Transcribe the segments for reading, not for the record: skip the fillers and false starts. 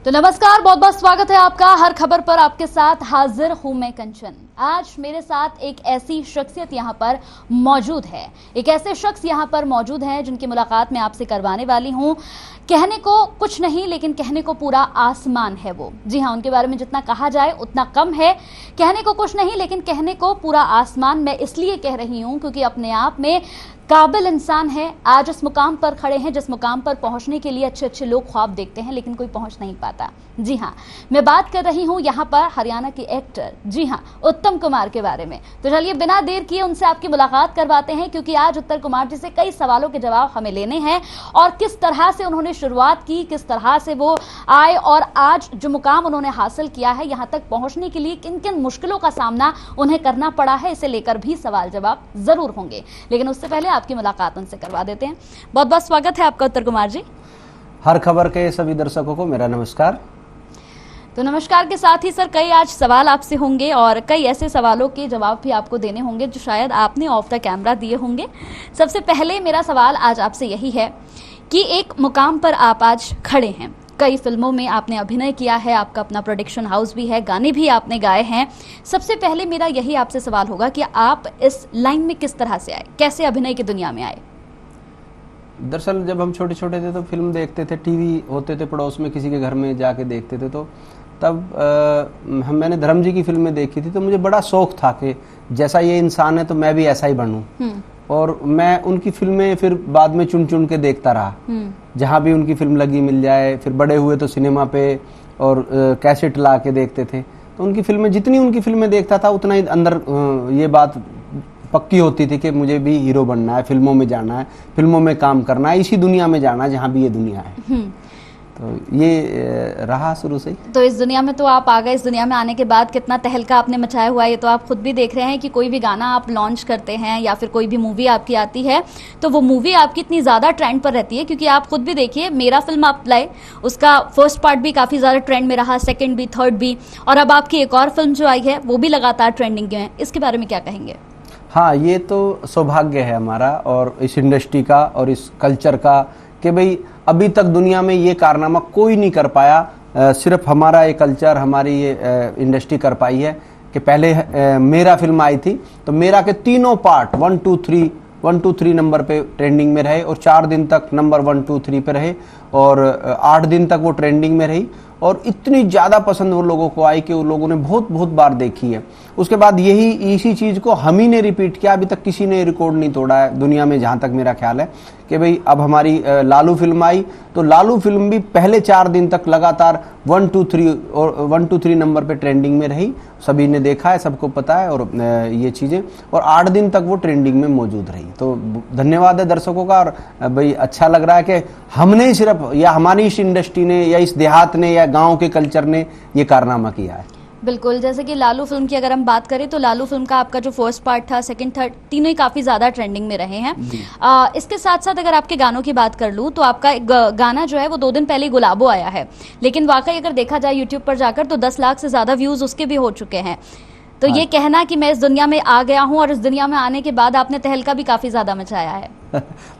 तो नमस्कार, बहुत बहुत स्वागत है आपका। हर खबर पर आपके साथ हाजिर हूं मैं कंचन। आज मेरे साथ एक ऐसी शख्सियत यहां पर मौजूद है, एक ऐसे शख्स यहां पर मौजूद हैं जिनकी मुलाकात मैं आपसे करवाने वाली हूं। कहने को कुछ नहीं, लेकिन कहने को पूरा आसमान है वो। जी हां, उनके बारे में जितना कहा जाए उतना कम है। कहने को कुछ नहीं, लेकिन कहने को पूरा आसमान। मैं इसलिए कह रही हूं क्योंकि अपने आप में काबिल इंसान है। आज उस मुकाम पर खड़े हैं जिस मुकाम पर पहुंचने के लिए अच्छे अच्छे लोग ख्वाब देखते हैं, लेकिन कोई पहुंच नहीं पाता। जी हां, मैं बात कर रही हूं यहां पर हरियाणा के एक्टर, जी हां, उत्तम कुमार के बारे में। तो चलिए बिना देर किए उनसे आपकी मुलाकात करवाते हैं, क्योंकि आज उत्तम कुमार जी से कई सवालों के जवाब हमें लेने हैं। और किस तरह से उन्होंने शुरुआत की, किस तरह से वो आए और आज जो मुकाम उन्होंने हासिल किया है, यहां तक पहुंचने के लिए किन किन मुश्किलों का सामना उन्हें करना पड़ा है, इसे लेकर भी सवाल जवाब जरूर होंगे। लेकिन उससे पहले आपकी मुलाकात उनसे करवा देते हैं। बहुत बहुत स्वागत है आपका उत्तम कुमार जी। हर खबर के सभी दर्शकों को मेरा नमस्कार। तो नमस्कार के साथ ही सर, कई आज सवाल आपसे होंगे और कई ऐसे सवालों के जवाब भी आपको देने होंगे जो शायद आपने ऑफ द कैमरा दिए होंगे। सबसे पहले मेरा सवाल आज आपसे यही है कि एक मुकाम पर आप आज खड़े हैं, कई फिल्मों में आपने अभिनय किया है, आपका अपना प्रोडक्शन हाउस भी है, गाने भी आपने गाए हैं। सबसे पहले मेरा यही आपसे सवाल होगा कि आप इस लाइन में किस तरह से आए, कैसे अभिनय की दुनिया में आए? दरअसल जब हम छोटे छोटे थे तो फिल्म देखते थे, टीवी होते थे पड़ोस में, किसी के घर में जाके देखते थे। तो तब मैंने धर्म जी की फिल्में देखी थी, तो मुझे बड़ा शौक था कि जैसा ये इंसान है तो मैं भी ऐसा ही बनूं। और मैं उनकी फिल्में फिर बाद में चुन चुन के देखता रहा, जहाँ भी उनकी फिल्म लगी मिल जाए। फिर बड़े हुए तो सिनेमा पे और कैसेट ला के देखते थे। तो उनकी फिल्में, जितनी उनकी फिल्में देखता था उतना ही अंदर ये बात पक्की होती थी कि मुझे भी हीरो बनना है, फिल्मों में जाना है, फिल्मों में काम करना है, इसी दुनिया में जाना है जहाँ भी ये दुनिया है। तो ये रहा शुरू से ही। तो इस दुनिया में तो आप आ गए। इस दुनिया में आने के बाद कितना तहलका आपने मचाया हुआ है, ये तो आप खुद भी देख रहे हैं कि कोई भी गाना आप लॉन्च करते हैं या फिर कोई भी मूवी आपकी आती है तो वो मूवी आपकी इतनी ज़्यादा ट्रेंड पर रहती है। क्योंकि आप खुद भी देखिए, मेरा फिल्म आप लाए, उसका फर्स्ट पार्ट भी काफ़ी ज़्यादा ट्रेंड में रहा, सेकेंड भी, थर्ड भी, और अब आपकी एक और फिल्म जो आई है वो भी लगातार ट्रेंडिंग में है। इसके बारे में क्या कहेंगे? हाँ, ये तो सौभाग्य है हमारा और इस इंडस्ट्री का और इस कल्चर का कि भाई अभी तक दुनिया में ये कारनामा कोई नहीं कर पाया। सिर्फ हमारा ये कल्चर, हमारी ये इंडस्ट्री कर पाई है कि पहले मेरा फिल्म आई थी तो मेरा के तीनों पार्ट 1 2 3 नंबर पे ट्रेंडिंग में रहे और 4 दिन तक नंबर 1 2 3 पे रहे और 8 दिन तक वो ट्रेंडिंग में रही। और इतनी ज़्यादा पसंद वो लोगों को आई कि वो लोगों ने बहुत बहुत बार देखी है। उसके बाद इसी चीज़ को हम ही ने रिपीट किया, अभी तक किसी ने रिकॉर्ड नहीं तोड़ा है दुनिया में, जहाँ तक मेरा ख्याल है कि भाई अब हमारी लालू फिल्म आई तो लालू फिल्म भी पहले 4 दिन तक लगातार 1 2 3 नंबर पे ट्रेंडिंग में रही। सभी ने देखा है, सबको पता है और ये चीज़ें, और 8 दिन तक वो ट्रेंडिंग में मौजूद रही। तो धन्यवाद है दर्शकों का। और भाई अच्छा लग रहा है कि हमने ही सिर्फ, या हमारी इस इंडस्ट्री ने या इस देहात ने या गाँव के कल्चर ने ये कारनामा किया है। बिल्कुल, जैसे कि लालू फिल्म की अगर हम बात करें तो लालू फिल्म का आपका जो फर्स्ट पार्ट था, सेकंड, थर्ड, तीनों ही काफ़ी ज़्यादा ट्रेंडिंग में रहे हैं। इसके साथ साथ अगर आपके गानों की बात कर लूँ तो आपका एक गाना जो है वो 2 दिन पहले गुलाबो आया है, लेकिन वाकई अगर देखा जाए यूट्यूब पर जाकर तो 10 लाख से ज़्यादा व्यूज़ उसके भी हो चुके हैं। तो ये कहना कि मैं इस दुनिया में आ गया हूँ और इस दुनिया में आने के बाद आपने तहलका भी काफ़ी ज़्यादा मचाया है।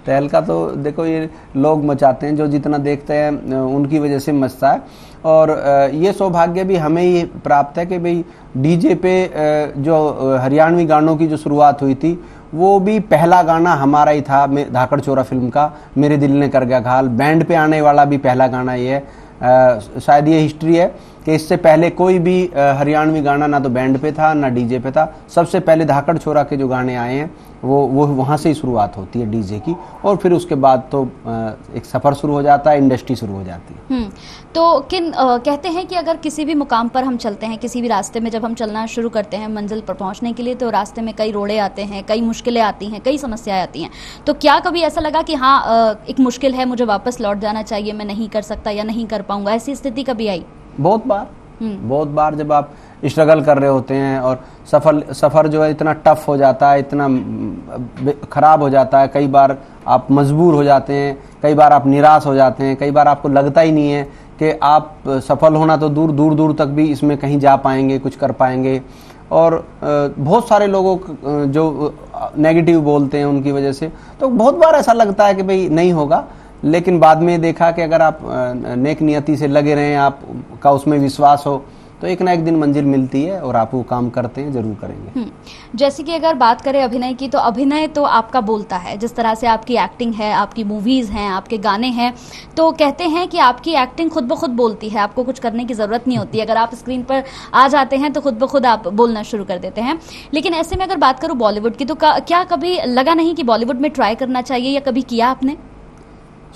तहलका तो देखो ये लोग मचाते हैं, जो जितना देखते हैं उनकी वजह से मचता है। और ये सौभाग्य भी हमें ही प्राप्त है कि भाई डीजे पे जो हरियाणवी गानों की जो शुरुआत हुई थी वो भी पहला गाना हमारा ही था, धाकड़ चोरा फिल्म का, मेरे दिल ने कर गया घायल। बैंड पे आने वाला भी पहला गाना ये है। शायद ये हिस्ट्री है कि इससे पहले कोई भी हरियाणवी गाना ना तो बैंड पे था ना डीजे पे था। सबसे पहले धाकड़ छोरा के जो गाने आए हैं वो वहाँ से ही शुरुआत होती है डीजे की, और फिर उसके बाद तो एक सफ़र शुरू हो जाता है, इंडस्ट्री शुरू हो जाती है। तो कहते हैं कि अगर किसी भी मुकाम पर हम चलते हैं, किसी भी रास्ते में जब हम चलना शुरू करते हैं मंजिल पर पहुंचने के लिए, तो रास्ते में कई रोड़े आते हैं, कई मुश्किलें आती हैं, कई समस्याएं आती हैं। तो क्या कभी ऐसा लगा कि हाँ एक मुश्किल है, मुझे वापस लौट जाना चाहिए, मैं नहीं कर सकता या नहीं कर पाऊंगा, ऐसी स्थिति कभी आई? बहुत बार जब आप स्ट्रगल कर रहे होते हैं और सफ़र जो है इतना टफ हो जाता है, इतना ख़राब हो जाता है, कई बार आप मजबूर हो जाते हैं, कई बार आप निराश हो जाते हैं, कई बार आपको लगता ही नहीं है कि आप सफल होना तो दूर तक भी इसमें कहीं जा पाएंगे, कुछ कर पाएंगे। और बहुत सारे लोगों जो नेगेटिव बोलते हैं उनकी वजह से तो बहुत बार ऐसा लगता है कि भाई नहीं होगा। लेकिन बाद में देखा कि अगर आप नेक नियति से लगे रहें, आपका उसमें विश्वास हो, तो एक ना एक दिन मंजिल मिलती है और आप वो काम करते हैं, जरूर करेंगे। जैसे कि अगर बात करें अभिनय की, तो अभिनय तो आपका बोलता है, जिस तरह से आपकी एक्टिंग है, आपकी मूवीज़ हैं, आपके गाने हैं, तो कहते हैं कि आपकी एक्टिंग खुद ब खुद बोलती है, आपको कुछ करने की ज़रूरत नहीं होती। अगर आप स्क्रीन पर आ जाते हैं तो खुद ब खुद आप बोलना शुरू कर देते हैं। लेकिन ऐसे में अगर बात करूँ बॉलीवुड की, तो क्या कभी लगा नहीं कि बॉलीवुड में ट्राई करना चाहिए, या कभी किया आपने?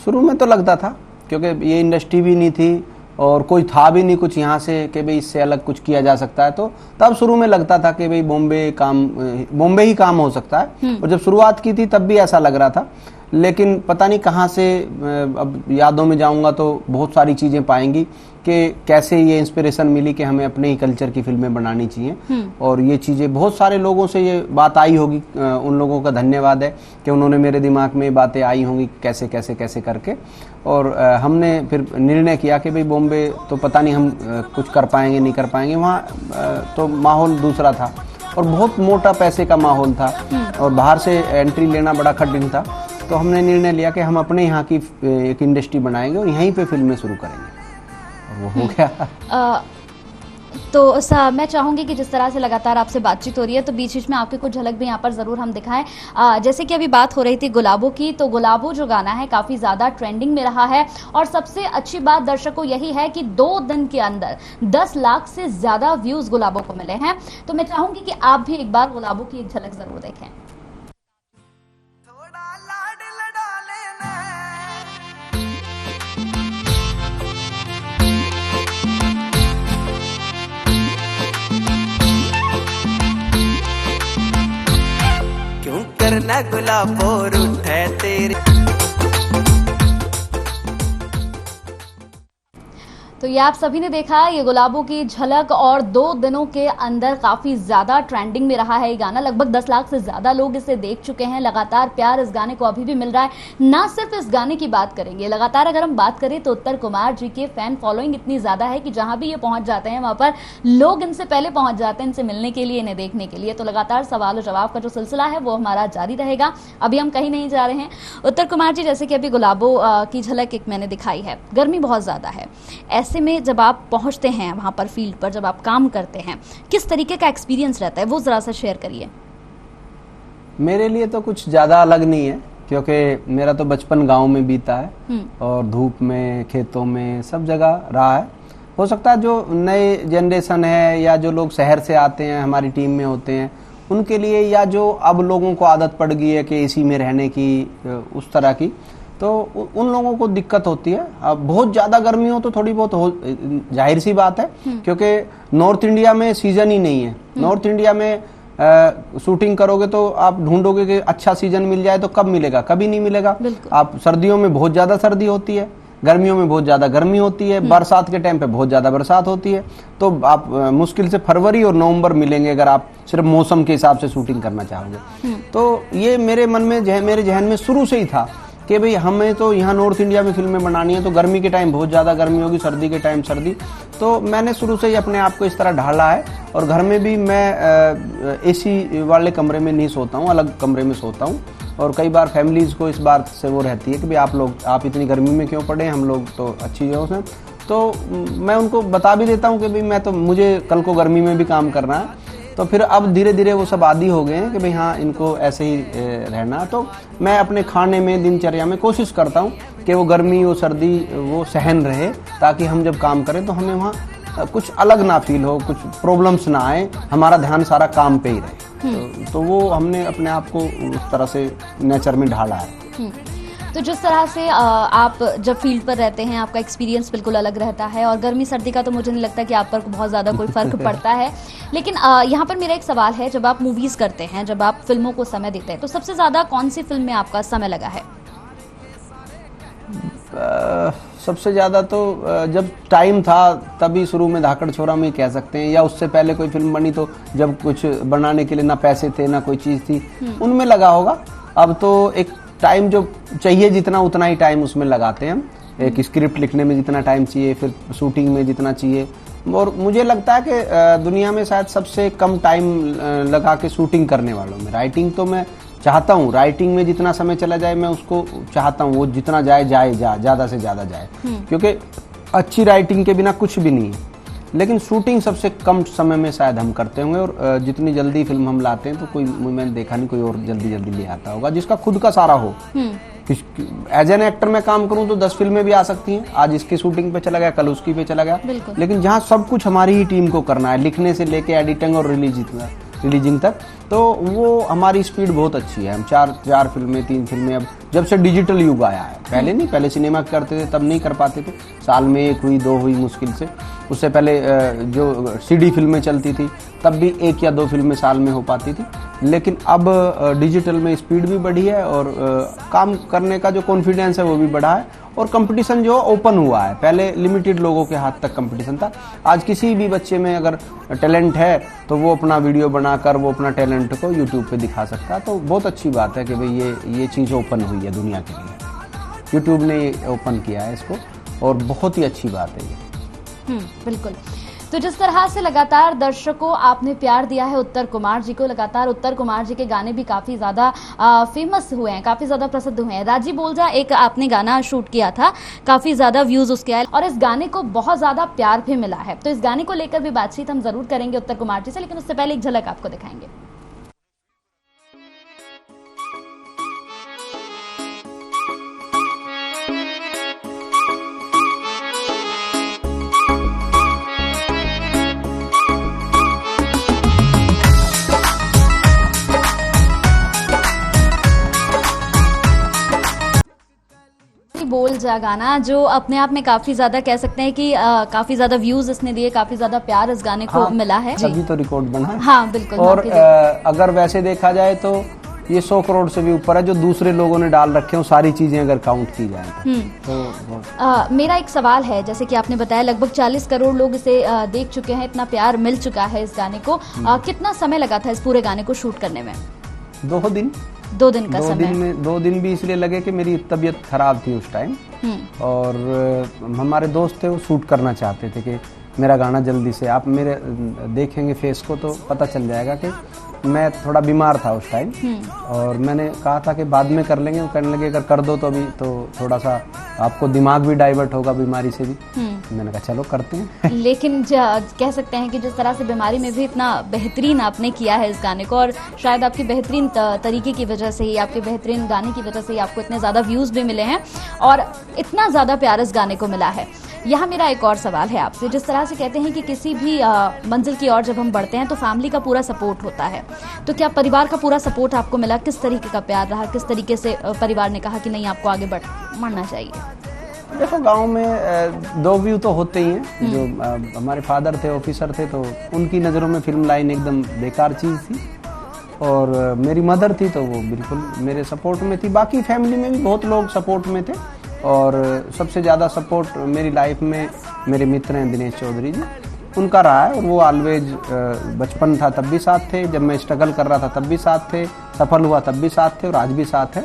शुरू में तो लगता था, क्योंकि ये इंडस्ट्री भी नहीं थी और कोई था भी नहीं कुछ यहाँ से कि भाई इससे अलग कुछ किया जा सकता है, तो तब शुरू में लगता था कि भाई बॉम्बे ही काम हो सकता है। और जब शुरुआत की थी तब भी ऐसा लग रहा था, लेकिन पता नहीं कहाँ से, अब यादों में जाऊंगा तो बहुत सारी चीज़ें पाएंगी कि कैसे ये इंस्पिरेशन मिली कि हमें अपने ही कल्चर की फिल्में बनानी चाहिए। और ये चीज़ें बहुत सारे लोगों से ये बात आई होगी, उन लोगों का धन्यवाद है कि उन्होंने मेरे दिमाग में बातें आई होंगी कैसे कैसे कैसे करके, और हमने फिर निर्णय किया कि भाई बॉम्बे तो पता नहीं हम कुछ कर पाएंगे नहीं कर पाएंगे, वहाँ तो माहौल दूसरा था और बहुत मोटा पैसे का माहौल था और बाहर से एंट्री लेना बड़ा कठिन था। तो हमने निर्णय लिया कि हम अपने यहाँ की एक इंडस्ट्री बनाएंगे और यहीं पे फिल्में शुरू करेंगे, और वो हो गया। तो मैं चाहूँगी कि जिस तरह से लगातार आपसे बातचीत हो रही है, तो बीच बीच में आपकी कुछ झलक भी यहाँ पर ज़रूर हम दिखाएं। जैसे कि अभी बात हो रही थी गुलाबों की, तो गुलाबों जो गाना है काफ़ी ज़्यादा ट्रेंडिंग में रहा है, और सबसे अच्छी बात दर्शकों यही है कि 2 दिन के अंदर 10 लाख से ज़्यादा व्यूज़ गुलाबों को मिले हैं। तो मैं चाहूँगी कि आप भी एक बार गुलाबों की एक झलक ज़रूर देखें। करना गुलाबो रूठे तेरे। तो ये आप सभी ने देखा, ये गुलाबों की झलक, और 2 दिनों के अंदर काफ़ी ज़्यादा ट्रेंडिंग में रहा है ये गाना। लगभग 10 लाख से ज़्यादा लोग इसे देख चुके हैं। लगातार प्यार इस गाने को अभी भी मिल रहा है। ना सिर्फ इस गाने की बात करेंगे, लगातार अगर हम बात करें तो उत्तर कुमार जी के फैन फॉलोइंग इतनी ज़्यादा है कि जहाँ भी ये पहुँच जाते हैं वहाँ पर लोग इनसे पहले पहुँच जाते हैं, इनसे मिलने के लिए, इन्हें देखने के लिए। तो लगातार सवाल और जवाब का जो सिलसिला है वो हमारा जारी रहेगा। अभी हम कहीं नहीं जा रहे हैं। उत्तर कुमार जी, जैसे कि अभी गुलाबों की झलक एक मैंने दिखाई है, गर्मी बहुत ज़्यादा है, ऐसे में जब आप पहुंचते हैं वहां पर फील्ड पर, जब आप काम करते हैं, किस तरीके का एक्सपीरियंस रहता है, वो जरा सा शेयर करिए। मेरे लिए तो कुछ ज़्यादा अलग नहीं है, क्योंकि मेरा तो बचपन गांव में बीता है और धूप में, खेतों में, सब जगह रहा है। हो सकता है जो नए जनरेशन है या जो लोग शहर से आते हैं, हमारी टीम में होते हैं, उनके लिए, या जो अब लोगों को आदत पड़ गई है कि एसी में रहने की, उस तरह की, तो उन लोगों को दिक्कत होती है। अब बहुत ज़्यादा गर्मी हो तो थोड़ी बहुत हो, जाहिर सी बात है, क्योंकि नॉर्थ इंडिया में सीजन ही नहीं है। नॉर्थ इंडिया में शूटिंग करोगे तो आप ढूंढोगे कि अच्छा सीजन मिल जाए, तो कब मिलेगा? कभी नहीं मिलेगा। आप सर्दियों में बहुत ज़्यादा सर्दी होती है, गर्मियों में बहुत ज़्यादा गर्मी होती है, बरसात के टाइम पे बहुत ज़्यादा बरसात होती है। तो आप मुश्किल से फरवरी और नवंबर मिलेंगे अगर आप सिर्फ मौसम के हिसाब से शूटिंग करना चाहोगे। तो ये मेरे मन में, मेरे जहन में शुरू से ही था कि भाई हमें तो यहाँ नॉर्थ इंडिया में फिल्में बनानी है, तो गर्मी के टाइम बहुत ज़्यादा गर्मी होगी, सर्दी के टाइम सर्दी। तो मैंने शुरू से ही अपने आप को इस तरह ढाला है। और घर में भी मैं एसी वाले कमरे में नहीं सोता हूँ, अलग कमरे में सोता हूँ। और कई बार फैमिलीज़ को इस बात से वो रहती है कि भाई आप इतनी गर्मी में क्यों पड़े, हम लोग तो अच्छी जगह से। तो मैं उनको बता भी देता हूँ कि भाई मुझे कल को गर्मी में भी काम करना है। तो फिर अब धीरे धीरे वो सब आदी हो गए हैं कि भाई हाँ, इनको ऐसे ही रहना। तो मैं अपने खाने में, दिनचर्या में कोशिश करता हूँ कि वो गर्मी, वो सर्दी, वो सहन रहे, ताकि हम जब काम करें तो हमें वहाँ कुछ अलग ना फील हो, कुछ प्रॉब्लम्स ना आए, हमारा ध्यान सारा काम पे ही रहे। तो वो हमने अपने आप को उस तरह से नेचर में ढाला है। तो जिस तरह से आप जब फील्ड पर रहते हैं, आपका एक्सपीरियंस बिल्कुल अलग रहता है, और गर्मी सर्दी का तो मुझे नहीं लगता कि आप पर बहुत ज़्यादा कोई फ़र्क पड़ता है। लेकिन यहाँ पर मेरा एक सवाल है, जब आप मूवीज़ करते हैं, जब आप फिल्मों को समय देते हैं, तो सबसे ज़्यादा कौन सी फिल्म में आपका समय लगा है? सबसे ज़्यादा तो जब टाइम था तभी शुरू में धाकड़ छोरा में कह सकते हैं, या उससे पहले कोई फिल्म बनी तो जब कुछ बनाने के लिए ना पैसे थे ना कोई चीज़ थी, उनमें लगा होगा। अब तो एक टाइम जो चाहिए जितना, उतना ही टाइम उसमें लगाते हैं हम। एक स्क्रिप्ट लिखने में जितना टाइम चाहिए, फिर शूटिंग में जितना चाहिए। और मुझे लगता है कि दुनिया में शायद सबसे कम टाइम लगा के शूटिंग करने वालों में, राइटिंग तो मैं चाहता हूँ राइटिंग में जितना समय चला जाए, मैं उसको चाहता हूँ वो जितना जाए ज़्यादा से ज़्यादा जाए, क्योंकि अच्छी राइटिंग के बिना कुछ भी नहीं है। लेकिन शूटिंग सबसे कम समय में शायद हम करते होंगे, और जितनी जल्दी फिल्म हम लाते हैं तो कोई, मैंने देखा नहीं कोई और जल्दी जल्दी ले आता होगा जिसका खुद का सारा हो। एज एन एक्टर मैं काम करूं तो 10 फिल्में भी आ सकती हैं, आज इसकी शूटिंग पे चला गया, कल उसकी पे चला गया, लेकिन जहां सब कुछ हमारी ही टीम को करना है, लिखने से लेके एडिटिंग और रिलीजिंग तक, तो वो हमारी स्पीड बहुत अच्छी है। हम 4 फिल्में 3 फिल्में, अब जब से डिजिटल युग आया है, पहले नहीं, पहले सिनेमा करते थे तब नहीं कर पाते थे, साल में 1 हुई 2 हुई मुश्किल से। उससे पहले जो सीडी फिल्में चलती थी तब भी 1 या 2 फिल्में साल में हो पाती थी, लेकिन अब डिजिटल में स्पीड भी बढ़ी है और काम करने का जो कॉन्फिडेंस है वो भी बढ़ा है, और कंपटीशन जो ओपन हुआ है। पहले लिमिटेड लोगों के हाथ तक कंपटीशन था, आज किसी भी बच्चे में अगर टैलेंट है तो वो अपना वीडियो बनाकर वो अपना टैलेंट को यूट्यूब पे दिखा सकता है। तो बहुत अच्छी बात है कि भाई ये चीज़ ओपन हुई है दुनिया के लिए, यूट्यूब ने ओपन किया है इसको, और बहुत ही अच्छी बात है ये। बिल्कुल। तो जिस तरह से लगातार दर्शकों आपने प्यार दिया है उत्तर कुमार जी को, लगातार उत्तर कुमार जी के गाने भी काफ़ी ज़्यादा फेमस हुए हैं, काफ़ी ज़्यादा प्रसिद्ध हुए हैं। राजी बोल जा एक आपने गाना शूट किया था, काफ़ी ज़्यादा व्यूज़ उसके आए और इस गाने को बहुत ज़्यादा प्यार भी मिला है। तो इस गाने को लेकर भी बातचीत हम ज़रूर करेंगे उत्तर कुमार जी से, लेकिन उससे पहले एक झलक आपको दिखाएंगे। बोल जा गाना जो अपने आप में काफी ज्यादा कह सकते हैं कि काफी ज्यादा व्यूज इसने दिए, काफी ज्यादा प्यार इस गाने को मिला है। तभी तो रिकॉर्ड बना। हाँ बिल्कुल। और अगर वैसे देखा जाए तो ये 100 करोड़ से भी ऊपर है जो दूसरे लोगों ने डाल रखे हैं, सारी चीजें अगर काउंट की जाए तो। मेरा एक सवाल है, जैसे कि आपने बताया लगभग 40 करोड़ लोग इसे देख चुके हैं, इतना प्यार मिल चुका है इस गाने को, कितना समय लगा था इस पूरे गाने को शूट करने में? 2 दिन। 2 दिन का समय। 2 दिन भी इसलिए लगे कि मेरी तबीयत खराब थी उस टाइम, और हमारे दोस्त थे वो शूट करना चाहते थे कि मेरा गाना जल्दी से, आप मेरे देखेंगे फेस को तो पता चल जाएगा कि मैं थोड़ा बीमार था उस टाइम, और मैंने कहा था कि बाद में कर लेंगे। वो कहने लगे अगर कर दो तो अभी तो थोड़ा सा आपको दिमाग भी डाइवर्ट होगा बीमारी से भी। मैंने कहा चलो करते हैं। लेकिन कह सकते हैं कि जिस तरह से बीमारी में भी इतना बेहतरीन आपने किया है इस गाने को, और शायद आपकी बेहतरीन तरीके की वजह से ही, आपके बेहतरीन गाने की वजह से ही आपको इतने ज़्यादा व्यूज़ भी मिले हैं और इतना ज़्यादा प्यार इस गाने को मिला है। यहाँ मेरा एक और सवाल है आपसे, जिस तरह से कहते हैं कि किसी भी मंजिल की ओर जब हम बढ़ते हैं तो फैमिली का पूरा सपोर्ट होता है, तो क्या परिवार का पूरा सपोर्ट आपको मिला? किस तरीके का प्यार रहा, किस तरीके से परिवार ने कहा कि नहीं आपको आगे बढ़ना चाहिए? देखो गांव में 2 व्यू तो होते ही हैं। जो हमारे फादर थे ऑफिसर थे, तो उनकी नज़रों में फिल्म लाइन एकदम बेकार चीज़ थी, और मेरी मदर थी तो वो बिल्कुल मेरे सपोर्ट में थी। बाकी फैमिली में भी बहुत लोग सपोर्ट में थे, और सबसे ज़्यादा सपोर्ट मेरी लाइफ में मेरे मित्र हैं दिनेश चौधरी जी, उनका रहा है। और वो ऑलवेज, बचपन था तब भी साथ थे, जब मैं स्ट्रगल कर रहा था तब भी साथ थे, सफल हुआ तब भी साथ थे, और आज भी साथ है।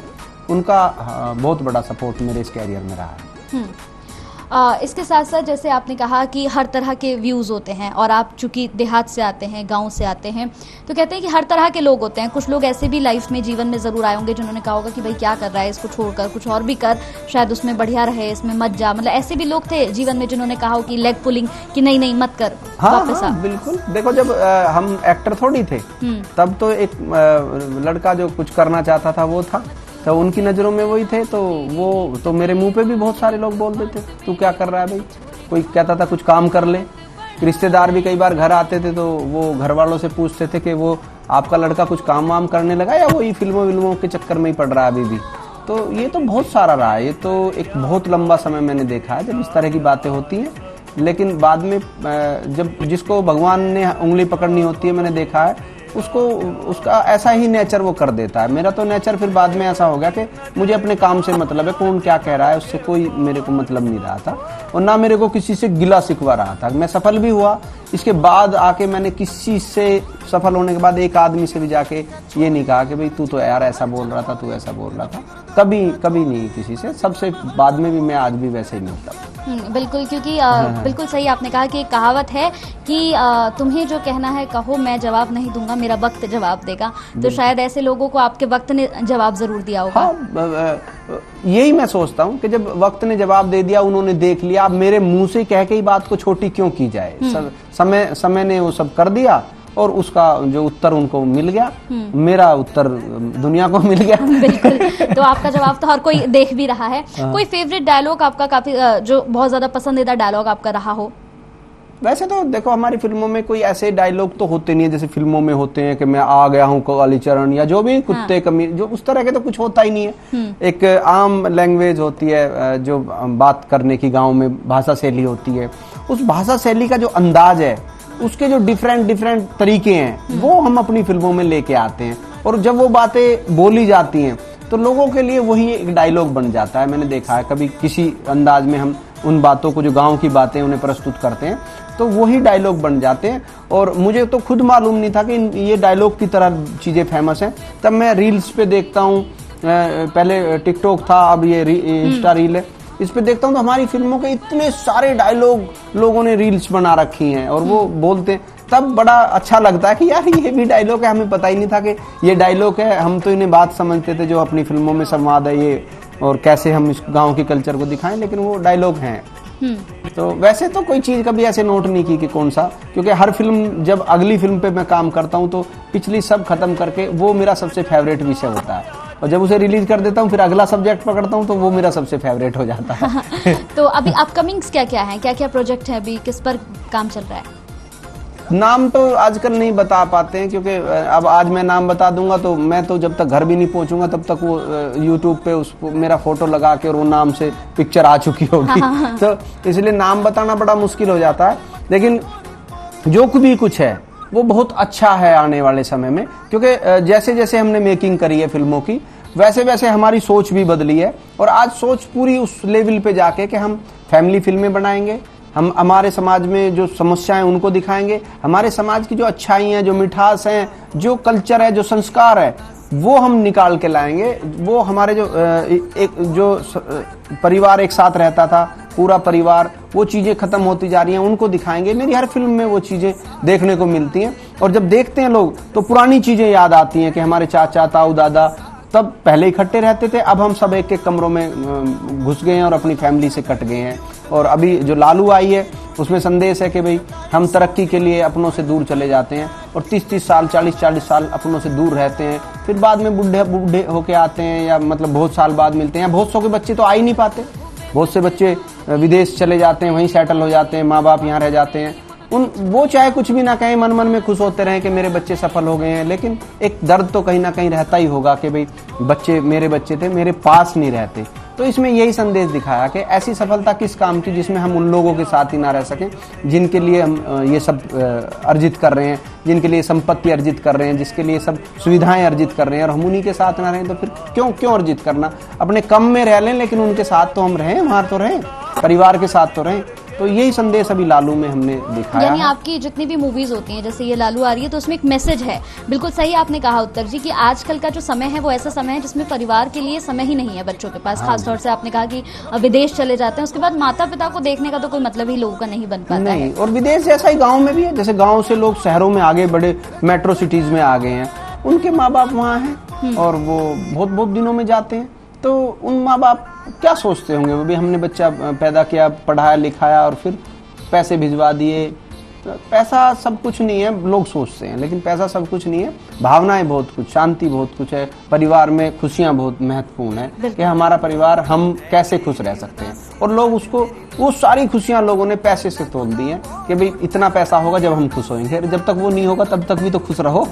उनका बहुत बड़ा सपोर्ट मेरे इस कैरियर में रहा है। इसके साथ साथ जैसे आपने कहा कि हर तरह के व्यूज़ होते हैं, और आप चूंकि देहात से आते हैं, गांव से आते हैं, तो कहते हैं कि हर तरह के लोग होते हैं। कुछ लोग ऐसे भी लाइफ में, जीवन में ज़रूर आए होंगे जिन्होंने कहा होगा कि भाई क्या कर रहा है, इसको छोड़कर कुछ और भी कर, शायद उसमें बढ़िया रहे, इसमें मत जा। मतलब ऐसे भी लोग थे जीवन में जिन्होंने कहा हो कि लेग पुलिंग, कि नहीं नहीं मत कर, वापस आ। बिल्कुल। देखो जब हम एक्टर थोड़ी थे, तब तो एक लड़का जो कुछ करना चाहता था वो था, तो उनकी नज़रों में वही थे। तो वो तो मेरे मुंह पे भी बहुत सारे लोग बोल देते तू क्या कर रहा है भाई, कोई कहता था कुछ काम कर ले। रिश्तेदार भी कई बार घर आते थे तो वो घर वालों से पूछते थे कि वो आपका लड़का कुछ काम वाम करने लगा या वही फिल्मों के चक्कर में ही पड़ रहा है अभी भी। तो ये तो बहुत सारा रहा है, ये तो एक बहुत लंबा समय मैंने देखा है जब इस तरह की बातें होती हैं। लेकिन बाद में जब जिसको भगवान ने उंगली पकड़नी होती है, मैंने देखा है उसको उसका ऐसा ही नेचर वो कर देता है। मेरा तो नेचर फिर बाद में ऐसा हो गया कि मुझे अपने काम से मतलब है, कौन क्या कह रहा है उससे कोई मेरे को मतलब नहीं रहा था, और ना मेरे को किसी से गिला शिकवा रहा था। मैं सफल भी हुआ, इसके बाद आके मैंने किसी से सफल होने के बाद एक आदमी से भी जाके ये नहीं कहा कि भाई तू तो यार ऐसा बोल रहा था, तू ऐसा बोल रहा था। कभी कभी नहीं किसी से, सबसे बाद में भी मैं आज भी वैसे ही मिलता हूँ। बिल्कुल, क्योंकि बिल्कुल सही आपने कहा कि एक कहावत है कि तुम्हें जो कहना है कहो, मैं जवाब नहीं दूंगा, मेरा वक्त जवाब देगा। तो शायद ऐसे लोगों को आपके वक्त ने जवाब जरूर दिया होगा। हाँ, यही मैं सोचता हूँ कि जब वक्त ने जवाब दे दिया, उन्होंने देख लिया, अब मेरे मुंह से कह के ही बात को छोटी क्यों की जाए। समय ने वो सब कर दिया और उसका जो उत्तर उनको मिल गया, मेरा उत्तर दुनिया को मिल गया। बिल्कुल, तो आपका जवाब तो हर कोई देख भी रहा है। कोई फेवरेट डायलॉग आपका, काफी जो बहुत ज्यादा पसंदीदा डायलॉग आपका रहा हो? वैसे तो देखो, हमारी फिल्मों में कोई ऐसे डायलॉग तो होते नहीं है जैसे फिल्मों में होते हैं कि मैं आ गया हूँ कालीचरण या जो भी कुत्ते कमी, जो उस तरह के तो कुछ होता ही नहीं है। एक आम लैंग्वेज होती है जो बात करने की, गांव में भाषा शैली होती है। उस भाषा शैली का जो अंदाज है, उसके जो डिफरेंट तरीके हैं, वो हम अपनी फिल्मों में लेके आते हैं। और जब वो बातें बोली जाती हैं तो लोगों के लिए वही एक डायलॉग बन जाता है। मैंने देखा है कभी किसी अंदाज में हम उन बातों को, जो गांव की बातें उन्हें प्रस्तुत करते हैं, तो वही डायलॉग बन जाते हैं। और मुझे तो खुद मालूम नहीं था कि ये डायलॉग की तरह चीज़ें फेमस हैं। तब मैं रील्स पे देखता हूँ, पहले टिकटॉक था, अब ये इंस्टा रील है, इस पे देखता हूँ तो हमारी फिल्मों के इतने सारे डायलॉग लोगों ने रील्स बना रखी हैं और वो बोलते हैं। तब बड़ा अच्छा लगता है कि यार ये भी डायलॉग है, हमें पता ही नहीं था कि ये डायलॉग है। हम तो इन्हें बात समझते थे जो अपनी फिल्मों में संवाद है ये, और कैसे हम इस गांव के कल्चर को दिखाएं, लेकिन वो डायलॉग हैं। तो वैसे तो कोई चीज़ कभी ऐसे नोट नहीं की कि कौन सा, क्योंकि हर फिल्म, जब अगली फिल्म पे मैं काम करता हूँ तो पिछली सब खत्म करके वो मेरा सबसे फेवरेट विषय होता है, और जब उसे रिलीज कर देता हूँ फिर अगला सब्जेक्ट पकड़ता हूँ तो वो मेरा सबसे फेवरेट हो जाता है। तो अभी अपकमिंग्स क्या क्या है, क्या क्या प्रोजेक्ट है, अभी किस पर काम चल रहा है? नाम तो आजकल नहीं बता पाते हैं, क्योंकि अब आज मैं नाम बता दूंगा तो मैं तो जब तक घर भी नहीं पहुंचूंगा तब तक वो यूट्यूब पे उस मेरा फोटो लगा के और वो नाम से पिक्चर आ चुकी होगी। तो इसलिए नाम बताना बड़ा मुश्किल हो जाता है। लेकिन जो भी कुछ है वो बहुत अच्छा है आने वाले समय में, क्योंकि जैसे जैसे हमने मेकिंग करी है फिल्मों की, वैसे वैसे हमारी सोच भी बदली है। और आज सोच पूरी उस लेवल पे जाके कि हम फैमिली फिल्में बनाएंगे, हम हमारे समाज में जो समस्याएं उनको दिखाएंगे, हमारे समाज की जो अच्छाई हैं, जो मिठास हैं, जो कल्चर है, जो संस्कार है, वो हम निकाल के लाएंगे। वो हमारे जो परिवार एक साथ रहता था, पूरा परिवार, वो चीज़ें खत्म होती जा रही हैं, उनको दिखाएंगे। मेरी हर फिल्म में वो चीज़ें देखने को मिलती हैं। और जब देखते हैं लोग तो पुरानी चीज़ें याद आती हैं कि हमारे चाचा, ताऊ, दादा तब पहले इकट्ठे रहते थे, अब हम सब एक एक कमरों में घुस गए हैं और अपनी फैमिली से कट गए हैं। और अभी जो लालू आई है उसमें संदेश है कि भाई हम तरक्की के लिए अपनों से दूर चले जाते हैं और 30-30 साल, 40-40 साल अपनों से दूर रहते हैं, फिर बाद में बूढ़े होके आते हैं, या मतलब बहुत साल बाद मिलते हैं। बहुत सौ के बच्चे तो आ ही नहीं पाते, बहुत से बच्चे विदेश चले जाते हैं, वहीं सेटल हो जाते हैं, माँ बाप यहाँ रह जाते हैं। वो चाहे कुछ भी ना कहें, मन मन में खुश होते रहें कि मेरे बच्चे सफल हो गए हैं, लेकिन एक दर्द तो कहीं ना कहीं रहता ही होगा कि भाई बच्चे, मेरे बच्चे थे, मेरे पास नहीं रहते। तो इसमें यही संदेश दिखाया कि ऐसी सफलता किस काम की जिसमें हम उन लोगों के साथ ही ना रह सकें जिनके लिए हम ये सब अर्जित कर रहे हैं, जिनके लिए संपत्ति अर्जित कर रहे हैं, जिसके लिए सब सुविधाएं अर्जित कर रहे हैं, और हम उन्हीं के साथ ना रहें तो फिर क्यों अर्जित करना। अपने कम में रह लें लेकिन उनके साथ तो हम रहें, वहाँ तो रहें, परिवार के साथ तो रहें। तो यही संदेश अभी लालू में हमने दिखाया। यानी आपकी जितनी भी मूवीज होती हैं, जैसे ये लालू आ रही है, तो उसमें एक मैसेज है। बिल्कुल सही आपने कहा उत्तर जी कि आजकल का जो समय है वो ऐसा समय है जिसमें परिवार के लिए समय ही नहीं है बच्चों के पास। खासतौर से आपने कहा कि विदेश चले जाते हैं, उसके बाद माता पिता को देखने का तो कोई मतलब ही लोगों का नहीं बन पाता नहीं है। और विदेश जैसा ही गाँव में भी है, जैसे गाँव से लोग शहरों में आगे, बड़े मेट्रो सिटीज में आ गए हैं, उनके माँ बाप वहाँ हैं और वो बहुत दिनों में जाते हैं। तो उन माँ बाप क्या सोचते होंगे, वो भी हमने बच्चा पैदा किया, पढ़ाया लिखाया और फिर पैसे भिजवा दिए। पैसा सब कुछ नहीं है, लोग सोचते हैं, लेकिन पैसा सब कुछ नहीं है। भावनाएं बहुत कुछ, शांति बहुत कुछ है, परिवार में खुशियां बहुत महत्वपूर्ण है कि हमारा परिवार, हम कैसे खुश रह सकते हैं। और लोग उसको, वो सारी खुशियां लोगों ने पैसे से तोल दी हैं कि भाई इतना पैसा होगा जब हम खुश होंगे, जब तक वो नहीं होगा तब तक भी तो खुश रहो।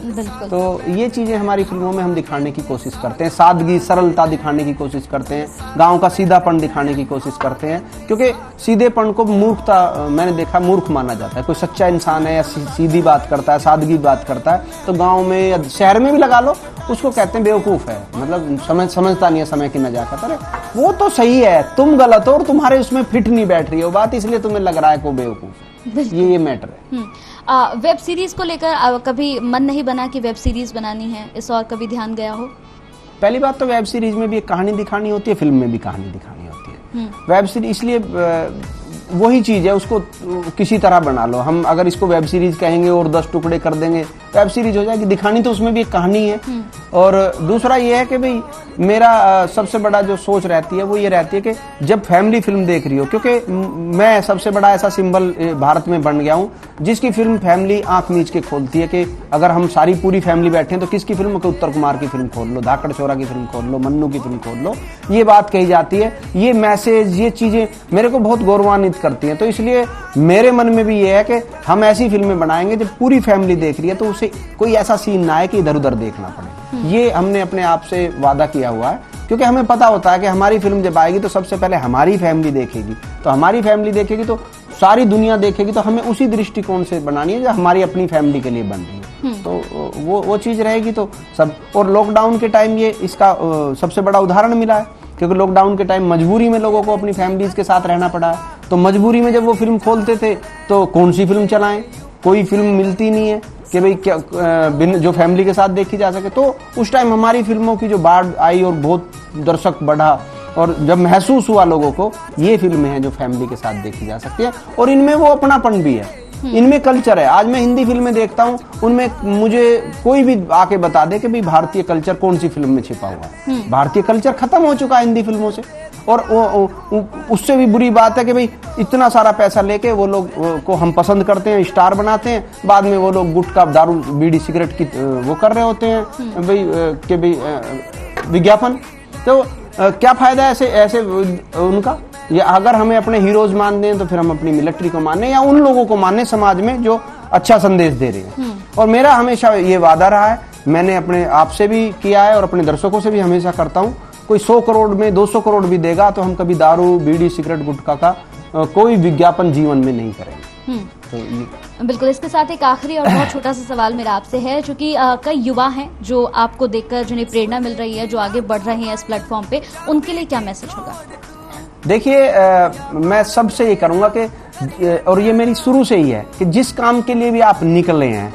तो ये चीजें हमारी फिल्मों में हम दिखाने की कोशिश करते हैं, सादगी, सरलता दिखाने की कोशिश करते हैं, गाँव का सीधापन दिखाने की कोशिश करते हैं, क्योंकि सीधेपन को मूर्खता, मैंने देखा, मूर्ख माना जाता है। कोई सच्चा इंसान है या सीधी बात करता है, सादगी बात करता है, तो गाँव में या शहर में भी लगा लो, उसको कहते हैं बेवकूफ है, मतलब समझता नहीं है समय की नजाकत। अरे वो तो सही है, तुम गलत हो और तुम्हारे उसमें फिट नहीं बैठ रही है वो बात, इसलिए तुम्हें लग रहा है को बेवकूफ है। ये मैटर है। वेब सीरीज को लेकर कभी मन नहीं बना कि वेब सीरीज बनानी है, इस और कभी ध्यान गया हो? पहली बात तो वेब सीरीज में भी एक कहानी दिखानी होती है, फिल्म में भी कहानी दिखानी होती है। वेब सीरीज इसलिए वही चीज है, उसको किसी तरह बना लो। हम अगर इसको वेब सीरीज कहेंगे और 10 टुकड़े कर देंगे, वेब सीरीज हो जाएगी। दिखानी तो उसमें भी एक कहानी है। और दूसरा ये है कि भाई मेरा सबसे बड़ा जो सोच रहती है वो ये रहती है कि जब फैमिली फिल्म देख रही हो, क्योंकि मैं सबसे बड़ा ऐसा सिंबल भारत में बन गया हूँ जिसकी फिल्म फैमिली आंख मीच के खोलती है। कि अगर हम सारी पूरी फैमिली बैठे हैं तो किसकी फिल्म? उत्तर कुमार की फिल्म खोल लो, धाकड़ चोरा की फिल्म खोल लो, मन्नू की फिल्म खोल लो, ये बात कही जाती है। ये मैसेज, ये चीजें मेरे को बहुत गौरवान्वित करती हैं। तो इसलिए मेरे मन में भी ये है कि हम ऐसी फिल्में बनाएंगे जब पूरी फैमिली देख रही है तो उसे कोई ऐसा सीन ना आए कि इधर उधर देखना पड़े। ये हमने अपने आप से वादा किया हुआ है, क्योंकि हमें पता होता है कि हमारी फिल्म जब आएगी तो सबसे पहले हमारी फैमिली देखेगी। तो हमारी फैमिली देखेगी तो सारी दुनिया देखेगी। तो हमें उसी दृष्टिकोण से बनानी है जो हमारी अपनी फैमिली के लिए बन रही है। तो वो चीज रहेगी तो सब। और लॉकडाउन के टाइम ये इसका सबसे बड़ा उदाहरण मिला है, क्योंकि लॉकडाउन के टाइम मजबूरी में लोगों को अपनी फैमिलीज के साथ रहना पड़ा है। तो मजबूरी में जब वो फिल्म खोलते थे तो कौन सी फिल्म चलाएं? कोई फिल्म मिलती नहीं है कि भाई क्या जो फैमिली के साथ देखी जा सके। तो उस टाइम हमारी फिल्मों की जो बाढ़ आई और बहुत दर्शक बढ़ा, और जब महसूस हुआ लोगों को ये फिल्में हैं जो फैमिली के साथ देखी जा सकती है और इनमें वो अपनापन भी है, इनमें कल्चर है। आज मैं हिंदी फिल्में देखता हूँ, उनमें मुझे कोई भी आके बता दे कि भाई भारतीय कल्चर कौन सी फिल्म में छिपा हुआ है। भारतीय कल्चर खत्म हो चुका है हिंदी फिल्मों से। और उससे भी बुरी बात है कि भाई इतना सारा पैसा लेके वो लोग को हम पसंद करते हैं, स्टार बनाते हैं, बाद में वो लोग गुटखा, दारू, बीड़ी, सिगरेट की वो कर रहे होते हैं भाई कि भाई विज्ञापन। तो क्या फायदा है ऐसे उनका? या अगर हमें अपने हीरोज मान दें तो फिर हम अपनी मिलिट्री को माने या उन लोगों को माने समाज में जो अच्छा संदेश दे रहे हैं। और मेरा हमेशा ये वादा रहा है, मैंने अपने आप से भी किया है और अपने दर्शकों से भी हमेशा करता हूँ, कोई 100 करोड़ में 200 करोड़ भी देगा तो हम कभी दारू, बीड़ी, सिगरेट, गुटखा का कोई विज्ञापन जीवन में नहीं करेंगे। तो ये बिल्कुल। इसके साथ एक आखिरी और बहुत छोटा सा सवाल मेरा आपसे है, क्योंकि कई युवा हैं जो आपको देखकर जिन्हें प्रेरणा मिल रही है, जो आगे बढ़ रहे हैं इस प्लेटफॉर्म पे, उनके लिए क्या मैसेज होगा? देखिए, मैं सबसे ये करूंगा कि, और ये मेरी शुरू से ही है कि जिस काम के लिए भी आप निकले हैं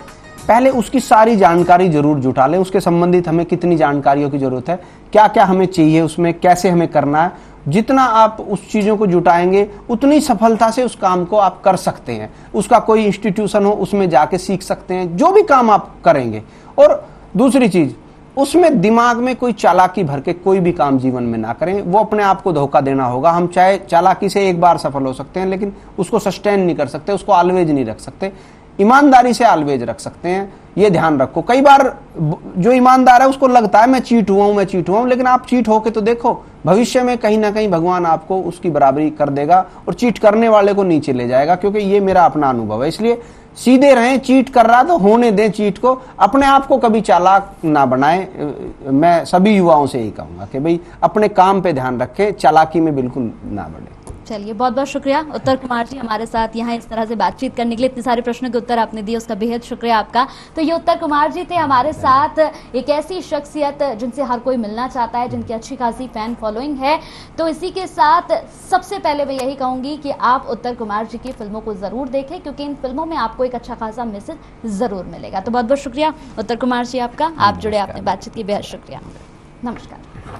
पहले उसकी सारी जानकारी जरूर जुटा लें। उसके संबंधित हमें कितनी जानकारियों की जरूरत है, क्या क्या हमें चाहिए, उसमें कैसे हमें करना है। जितना आप उस चीज़ों को जुटाएंगे उतनी सफलता से उस काम को आप कर सकते हैं। उसका कोई इंस्टीट्यूशन हो उसमें जाके सीख सकते हैं, जो भी काम आप करेंगे। और दूसरी चीज़, उसमें दिमाग में कोई चालाकी भर के कोई भी काम जीवन में ना करें, वो अपने आप को धोखा देना होगा। हम चाहे चालाकी से एक बार सफल हो सकते हैं लेकिन उसको सस्टेन नहीं कर सकते, उसको ऑलवेज नहीं रख सकते। ईमानदारी से ऑलवेज रख सकते हैं, ये ध्यान रखो। कई बार जो ईमानदार है उसको लगता है मैं चीट हुआ हूं, लेकिन आप चीट होके तो देखो, भविष्य में कहीं ना कहीं भगवान आपको उसकी बराबरी कर देगा और चीट करने वाले को नीचे ले जाएगा। क्योंकि ये मेरा अपना अनुभव है। इसलिए सीधे रहें, चीट कर रहा तो होने दें चीट को, अपने आप को कभी चालाक ना बनाएं। मैं सभी युवाओं से यही कहूंगा कि भाई अपने काम पे ध्यान रखें, चालाकी में बिल्कुल ना बढ़े। चलिए, बहुत बहुत शुक्रिया उत्तर कुमार जी, हमारे साथ यहाँ इस तरह से बातचीत करने के लिए, इतने सारे प्रश्नों के उत्तर आपने दिए, उसका बेहद शुक्रिया आपका। तो ये उत्तर कुमार जी थे हमारे साथ, एक ऐसी शख्सियत जिनसे हर कोई मिलना चाहता है, जिनकी अच्छी खासी फैन फॉलोइंग है। तो इसी के साथ सबसे पहले मैं यही कहूंगी कि आप उत्तर कुमार जी की फिल्मों को जरूर देखें, क्योंकि इन फिल्मों में आपको एक अच्छा खासा मैसेज जरूर मिलेगा। तो बहुत बहुत शुक्रिया उत्तर कुमार जी आपका, आप जुड़े, आपने बातचीत की, बेहद शुक्रिया। नमस्कार।